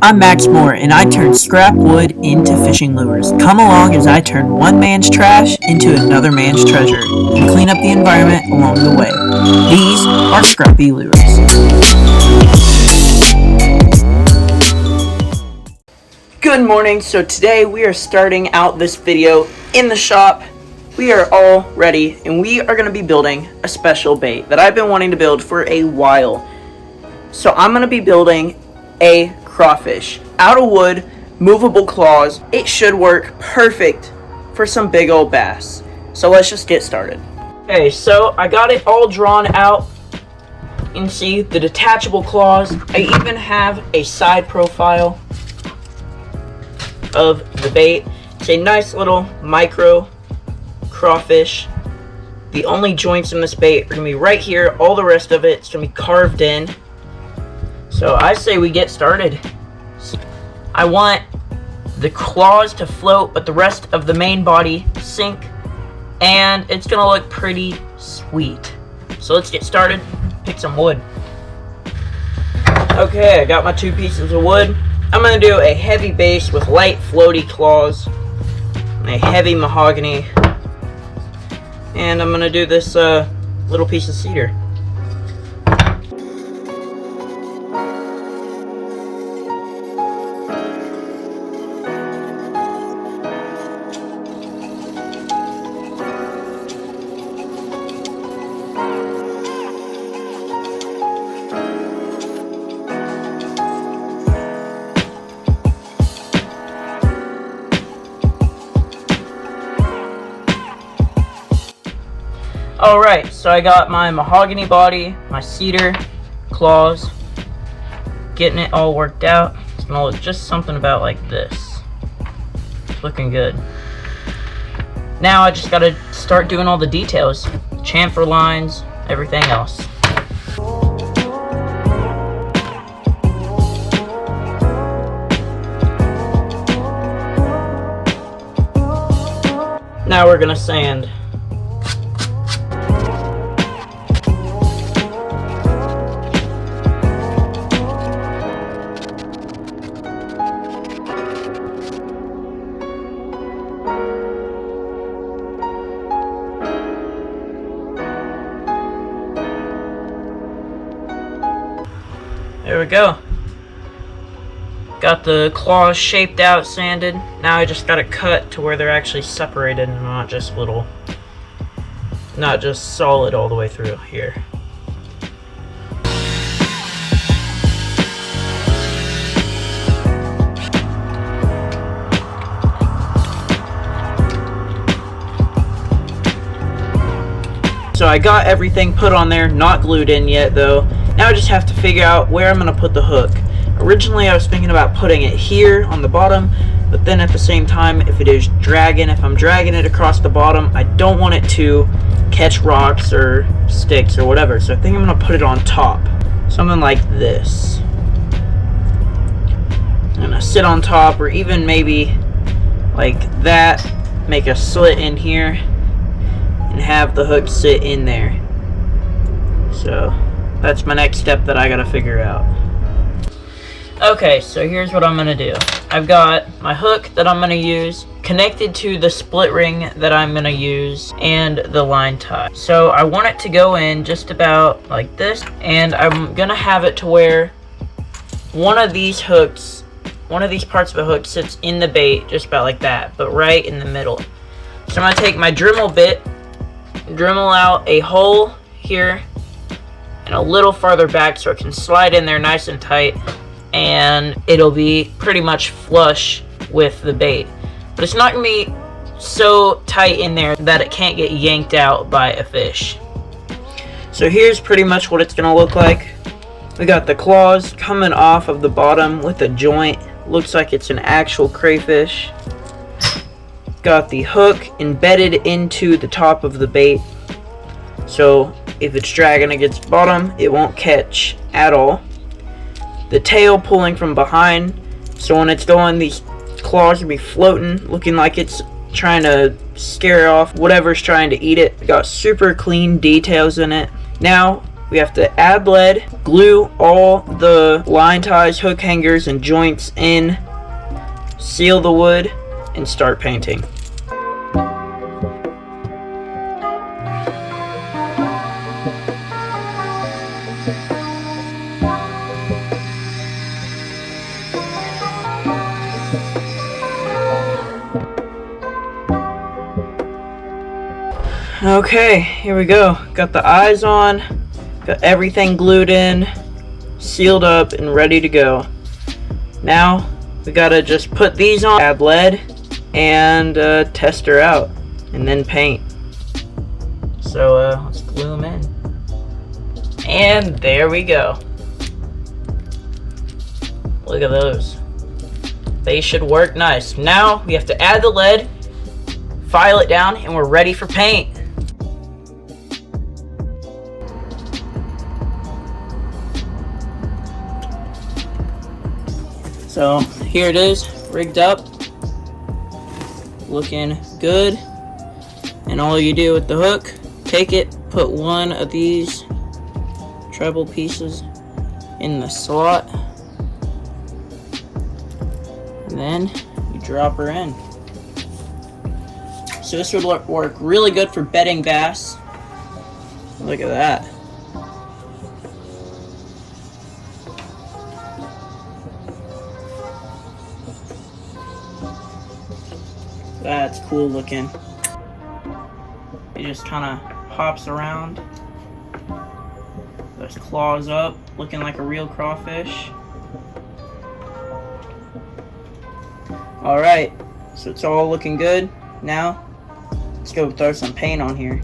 I'm Max Moore, and I turn scrap wood into fishing lures. Come along as I turn one man's trash into another man's treasure, and clean up the environment along the way. These are Scrappy Lures. Good morning. So today we are starting out this video in the shop. We are all ready, and we are going to be building a special bait that I've been wanting to build for a while. So I'm going to be building a crawfish out of wood, movable claws. It should work perfect for some big old bass. So let's just get started. Okay, so I got it all drawn out. You can see the detachable claws. I even have a side profile of the bait. It's a nice little micro crawfish. The only joints in this bait are gonna be right here. All the rest of it's gonna be carved in. So I say we get started. I want the claws to float, but the rest of the main body sink, and it's gonna look pretty sweet. So let's get started. Pick some wood. Okay, I got my 2 pieces of wood. I'm gonna do a heavy base with light floaty claws, and a heavy mahogany, and I'm gonna do this little piece of cedar. Alright, so I got my mahogany body, my cedar claws, getting it all worked out. It's gonna look just something about like this. It's looking good. Now I just gotta start doing all the details. Chamfer lines, everything else. Now we're gonna sand. There we go. Got the claws shaped out, sanded. Now I just gotta cut to where they're actually separated and not just solid all the way through here. So I got everything put on there, not glued in yet though. Now I just have to figure out where I'm going to put the hook. Originally I was thinking about putting it here on the bottom, but then at the same time, if I'm dragging it across the bottom, I don't want it to catch rocks or sticks or whatever. So I think I'm going to put it on top. Something like this. I'm going to sit on top, or even maybe like that. Make a slit in here and have the hook sit in there. So that's my next step that I gotta figure out. Okay, so here's what I'm gonna do. I've got my hook that I'm gonna use connected to the split ring that I'm gonna use and the line tie. So I want it to go in just about like this, and I'm gonna have it to where one of these parts of the hook sits in the bait just about like that, but right in the middle. So I'm gonna take my Dremel bit, Dremel out a hole here and a little farther back so it can slide in there nice and tight, and it'll be pretty much flush with the bait. But it's not going to be so tight in there that it can't get yanked out by a fish. So here's pretty much what it's going to look like. We got the claws coming off of the bottom with a joint. Looks like it's an actual crayfish. Got the hook embedded into the top of the bait. So if it's dragging against the bottom, it won't catch at all. The tail pulling from behind, so when it's going, these claws will be floating, looking like it's trying to scare off whatever's trying to eat it. Got super clean details in it. Now we have to add lead, glue all the line ties, hook hangers, and joints in, seal the wood, and start painting. Okay, here we go. Got the eyes on, got everything glued in, sealed up, and ready to go. Now, we gotta just put these on, add lead, and test her out, and then paint. So, let's glue them in. And there we go. Look at those. They should work nice. Now, we have to add the lead, file it down, and we're ready for paint. So here it is, rigged up, looking good. And all you do with the hook, take it, put one of these treble pieces in the slot, and then you drop her in. So this would work really good for bedding bass. Look at that. That's cool looking. It just kind of hops around. Those claws up, looking like a real crawfish. Alright, so it's all looking good. Now, let's go throw some paint on here.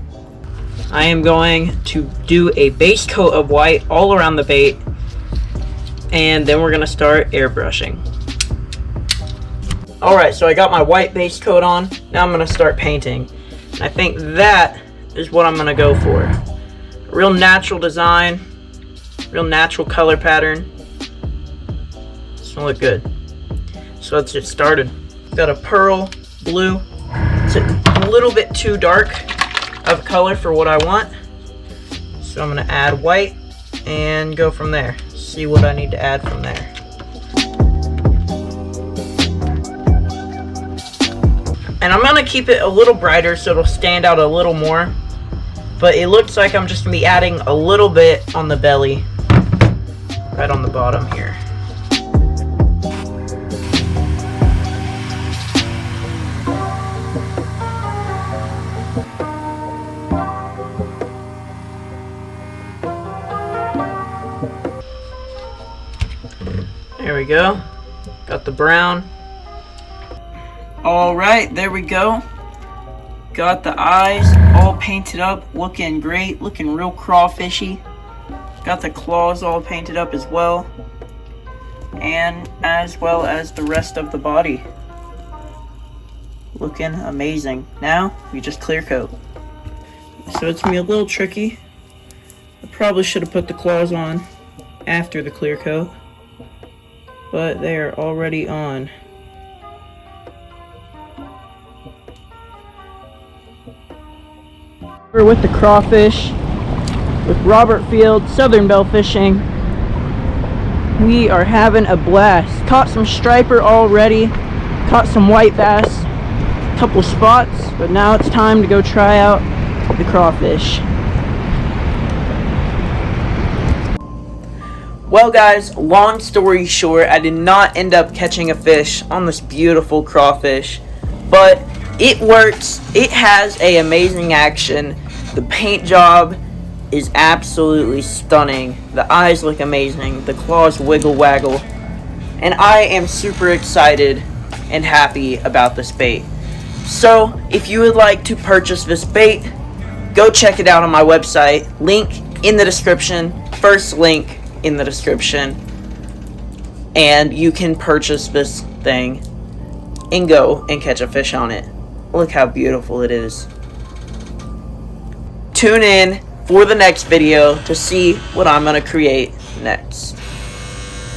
I am going to do a base coat of white all around the bait, and then we're going to start airbrushing. Alright, so I got my white base coat on. Now I'm going to start painting. I think that is what I'm going to go for. A real natural design, real natural color pattern. It's going to look good. So let's get started. Got a pearl blue. It's a little bit too dark of color for what I want. So I'm going to add white and go from there. See what I need to add from there. And I'm going to keep it a little brighter so it'll stand out a little more. But it looks like I'm just going to be adding a little bit on the belly. Right on the bottom here. There we go. Got the brown. Alright, there we go. Got the eyes all painted up, looking great, looking real crawfishy. Got the claws all painted up as well. And as well as the rest of the body. Looking amazing. Now, we just clear coat. So it's gonna be a little tricky. I probably should have put the claws on after the clear coat, but they are already on. We're with the crawfish, with Robert Field, Southern Belle Fishing. We are having a blast. Caught some striper already, caught some white bass, a couple spots, but now it's time to go try out the crawfish. Well guys, long story short, I did not end up catching a fish on this beautiful crawfish, but it works. It has an amazing action. The paint job is absolutely stunning. The eyes look amazing. The claws wiggle waggle. And I am super excited and happy about this bait. So, if you would like to purchase this bait, go check it out on my website. Link in the description. First link in the description. And you can purchase this thing and go and catch a fish on it. Look how beautiful it is. Tune in for the next video to see what I'm going to create next.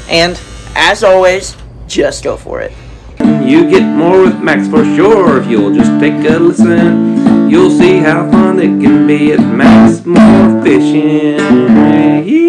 And, as always, just go for it. You get more with Max for sure if you'll just take a listen. You'll see how fun it can be at Max More Fishing.